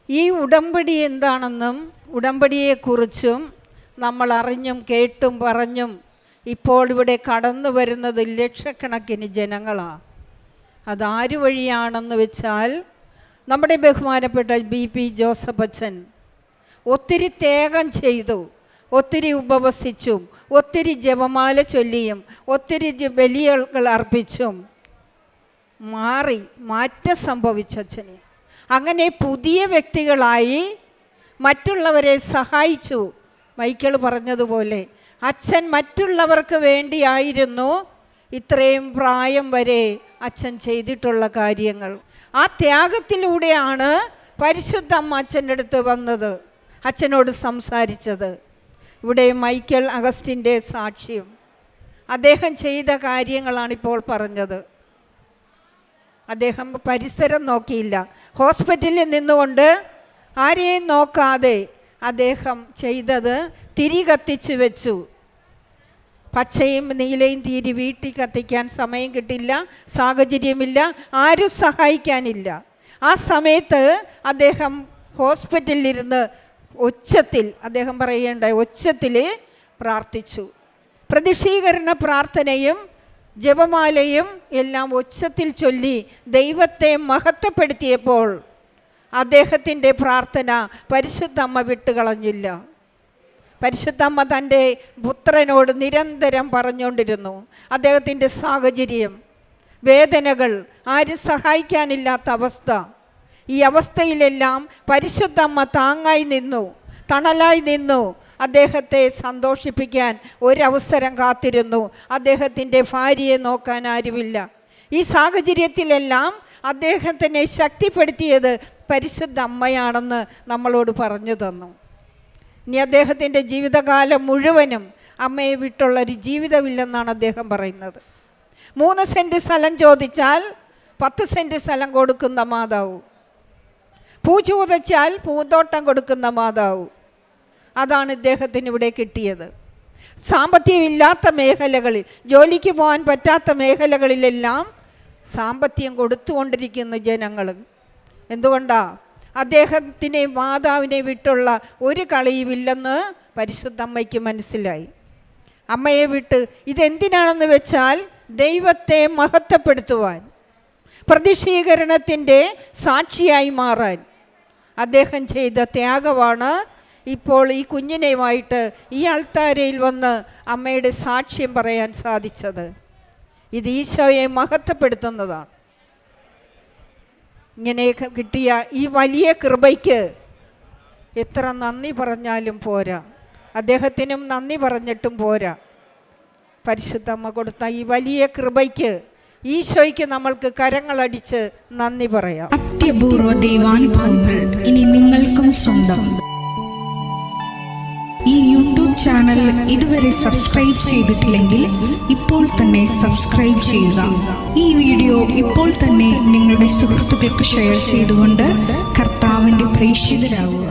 ഈ ഉടമ്പടി എന്താണെന്നും ഉടമ്പടിയെക്കുറിച്ചും നമ്മൾ അറിഞ്ഞും കേട്ടും പറഞ്ഞും ഇപ്പോൾ ഇവിടെ കടന്നു വരുന്നത് ലക്ഷക്കണക്കിന് ജനങ്ങളാണ്. അതാരു വഴിയാണെന്ന് വെച്ചാൽ നമ്മുടെ ബഹുമാനപ്പെട്ട BP ജോസഫ് അച്ഛൻ ഒത്തിരി ത്യാഗം ചെയ്തു, ഒത്തിരി ഉപവസിച്ചും ഒത്തിരി ജപമാല ചൊല്ലിയും ഒത്തിരി ബലികൾ അർപ്പിച്ചും മാറ്റം സംഭവിച്ച അച്ഛനെ. അങ്ങനെ പുതിയ വ്യക്തികളായി മറ്റുള്ളവരെ സഹായിച്ചു. മൈക്കിൾ പറഞ്ഞതുപോലെ അച്ഛൻ മറ്റുള്ളവർക്ക് വേണ്ടിയായിരുന്നു ഇത്രയും പ്രായം വരെ അച്ഛൻ ചെയ്തിട്ടുള്ള കാര്യങ്ങൾ. ആ ത്യാഗത്തിലൂടെയാണ് പരിശുദ്ധ അമ്മ അച്ഛൻ്റെ അടുത്ത് വന്നത്, അച്ഛനോട് സംസാരിച്ചത്. ഇവിടെ മൈക്കിൾ അഗസ്റ്റിൻ്റെ സാക്ഷ്യം, അദ്ദേഹം ചെയ്ത കാര്യങ്ങളാണിപ്പോൾ പറഞ്ഞത്. അദ്ദേഹം പരിസരം നോക്കിയില്ല, ഹോസ്പിറ്റലിൽ നിന്നുകൊണ്ട് ആരെയും നോക്കാതെ അദ്ദേഹം ചെയ്തത് തിരി കത്തിച്ച് വെച്ചു. പച്ചയും നീലയും തിരി വീട്ടിൽ കത്തിക്കാൻ സമയം കിട്ടില്ല, സാഹചര്യമില്ല, ആരും സഹായിക്കാനില്ല. ആ സമയത്ത് അദ്ദേഹം ഹോസ്പിറ്റലിലിരുന്ന് അദ്ദേഹം പറയേണ്ടായി ഒച്ചത്തിൽ പ്രാർത്ഥിച്ചു. പ്രതിഷീകരണ പ്രാർത്ഥനയും ജപമാലയും എല്ലാം ഒച്ചത്തിൽ ചൊല്ലി ദൈവത്തെ മഹത്വപ്പെടുത്തിയപ്പോൾ അദ്ദേഹത്തിൻ്റെ പ്രാർത്ഥന പരിശുദ്ധ അമ്മ വിട്ടുകളഞ്ഞില്ല. പരിശുദ്ധമ്മ തൻ്റെ പുത്രനോട് നിരന്തരം പറഞ്ഞുകൊണ്ടിരുന്നു. അദ്ദേഹത്തിൻ്റെ സാഹചര്യം, വേദനകൾ, ആരും സഹായിക്കാനില്ലാത്ത അവസ്ഥ. ഈ അവസ്ഥയിലെല്ലാം പരിശുദ്ധമ്മ താങ്ങായി നിന്നു, തണലായി നിന്നു. അദ്ദേഹത്തെ സന്തോഷിപ്പിക്കാൻ ഒരവസരം കാത്തിരുന്നു. അദ്ദേഹത്തിൻ്റെ ഭാര്യയെ നോക്കാൻ ആരുമില്ല. ഈ സാഹചര്യത്തിലെല്ലാം അദ്ദേഹത്തിനെ ശക്തിപ്പെടുത്തിയത് പരിശുദ്ധ അമ്മയാണെന്ന് നമ്മളോട് പറഞ്ഞു തന്നു. ഇനി അദ്ദേഹത്തിൻ്റെ ജീവിതകാലം മുഴുവനും അമ്മയെ വിട്ടുള്ളൊരു ജീവിതമില്ലെന്നാണ് അദ്ദേഹം പറയുന്നത്. 3 സെൻറ്റ് സ്ഥലം ചോദിച്ചാൽ 10 സെൻറ്റ് സ്ഥലം കൊടുക്കുന്ന മാതാവ്, പൂ ചോദിച്ചാൽ പൂന്തോട്ടം കൊടുക്കുന്ന മാതാവ്. അതാണ് ഇദ്ദേഹത്തിന് ഇവിടെ കിട്ടിയത്. സാമ്പത്തികമില്ലാത്ത മേഖലകളിൽ, ജോലിക്ക് പോകാൻ പറ്റാത്ത മേഖലകളിലെല്ലാം സാമ്പത്തികം കൊടുത്തുകൊണ്ടിരിക്കുന്ന ജനങ്ങൾ. എന്തുകൊണ്ടാണ്? അദ്ദേഹത്തിനെ മാതാവിനെ വിട്ടുള്ള ഒരു കളിയുമില്ലെന്ന് പരിശുദ്ധമ്മയ്ക്ക് മനസ്സിലായി. അമ്മയെ വിട്ട് ഇതെന്തിനാണെന്ന് വെച്ചാൽ ദൈവത്തെ മഹത്വപ്പെടുത്തുവാൻ, പ്രതിഷീകരണത്തിൻ്റെ സാക്ഷിയായി മാറാൻ അദ്ദേഹം ചെയ്ത ത്യാഗമാണ് ഇപ്പോൾ ഈ കുഞ്ഞിനെയുമായിട്ട് ഈ അൾത്താരയിൽ വന്ന് അമ്മയുടെ സാക്ഷ്യം പറയാൻ സാധിച്ചത്. ഇത് ഈശോയെ മഹത്വപ്പെടുത്തുന്നതാണ്. ഇങ്ങനെ കിട്ടിയ ഈ വലിയ കൃപയ്ക്ക് എത്ര നന്ദി പറഞ്ഞാലും പോരാ, അദ്ദേഹത്തിനും നന്ദി പറഞ്ഞിട്ടും പോരാ. പരിശുദ്ധമ്മ കൊടുത്ത ഈ വലിയ കൃപയ്ക്ക് ഈശോയ്ക്ക് നമ്മൾക്ക് കരങ്ങളടിച്ച് നന്ദി പറയാം. അത്യപൂർവ ദൈവാനുഭവങ്ങൾ ഇനി നിങ്ങൾക്കും സ്വന്തം. ഈ യൂട്യൂബ് ചാനൽ ഇതുവരെ സബ്സ്ക്രൈബ് ചെയ്തിട്ടില്ലെങ്കിൽ ഇപ്പോൾ തന്നെ സബ്സ്ക്രൈബ് ചെയ്യുക. ഈ വീഡിയോ ഇപ്പോൾ തന്നെ നിങ്ങളുടെ സുഹൃത്തുക്കൾക്ക് ഷെയർ ചെയ്തുകൊണ്ട് കർത്താവിൻ്റെ പ്രേക്ഷിതരാകുക.